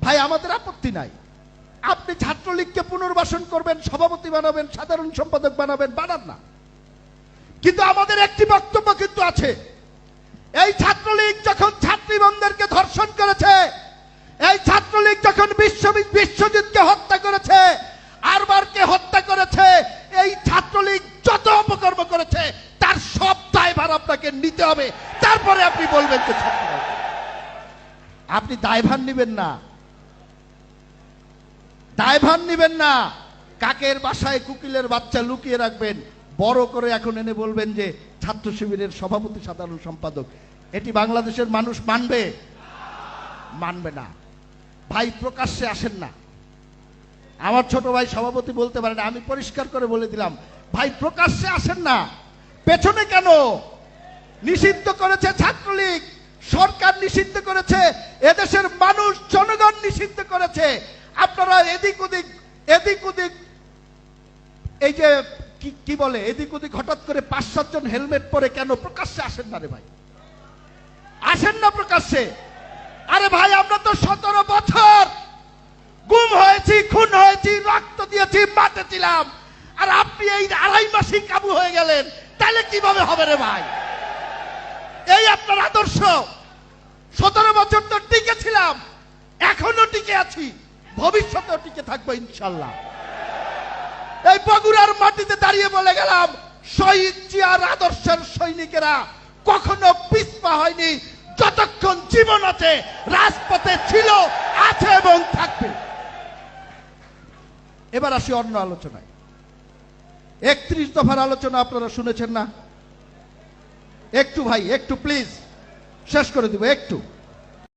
ভাই আমাদের আপত্তি নাই, আপনি ছাত্রলীগকে পুনর্বাসন করবেন, সভাপতি বানাবেন, সাধারণ সম্পাদক বানাবেন, বানান না। কিন্তু আমাদের একটি বক্তব্য কিন্তু আছে, এই ছাত্রলীগ যখন ছাত্রীবন্ধেরকে ধর্ষণ করেছে, এই ছাত্রলীগ যখন বিশ্বজিৎকে হত্যা করেছে, আরবারকে হত্যা করেছে, এই ছাত্রলীগ যত অপকর্ম করেছে তার সব দায়ভার আপনাকে নিতে হবে, তারপরে আপনি বলবেন যে ছাত্রলীগ। আপনি দায়ভার নিবেন না, দায়ভার নিবেন না। কাকের বাসায় কুকিলের বাচ্চা লুকিয়ে রাখবেন, বড় করে এখন এনে বলবেন যে ছাত্র শিবিরের সভাপতি সাধারণ সম্পাদক। এটি বাংলাদেশের মানুষ মানবে? মানবে না। ভাই প্রকাশ্যে আসেন না। আমার ছোট ভাই সভাপতি বলতে পারে না, আমি পরিষ্কার করে বলে দিলাম, ভাই প্রকাশ্যে আসেন না। পেছনে কেন? নিষিদ্ধ করেছে ছাত্রলীগ, সরকার নিষিদ্ধ করেছে, এদেশের মানুষ জনগণ নিষিদ্ধ করেছে। আপনারা এদিক ওদিক এই যে কি বলে এদিক ওদিক হঠাৎ করে 5-7 জন হেলমেট পরে কেন প্রকাশ্যে আসেন না রে ভাই? আসেন না প্রকাশ্যে। আরে ভাই আমরা তো 17 বছর গুম হয়েছি, খুন হয়েছি, রক্ত দিয়েছি, মাঠে ছিলাম, আর আপনি এই 2.5 মাসই কাবু হয়ে গেলেন, তাহলে কিভাবে হবে রে ভাই? এই আপনার আদর্শ? 17 বছর তো টিকে ছিলাম, এখনো টিকে আছি, ভবিষ্যতেও টিকে থাকবো ইনশাল্লাহ। এই বগুড়ার মাটিতে দাঁড়িয়ে বলে গেলাম, শহীদ জিয়ার আদর্শের সৈনিকেরা কখনো পিছপা হয়নি, যতক্ষণ জীবন আছে রাজপথে ছিল, আছে এবং থাকবে। এবার আসি অন্য আলোচনায়। 31 দফার আলোচনা আপনারা শুনেছেন না? একটু ভাই, একটু প্লিজ, শেষ করে দিব একটু।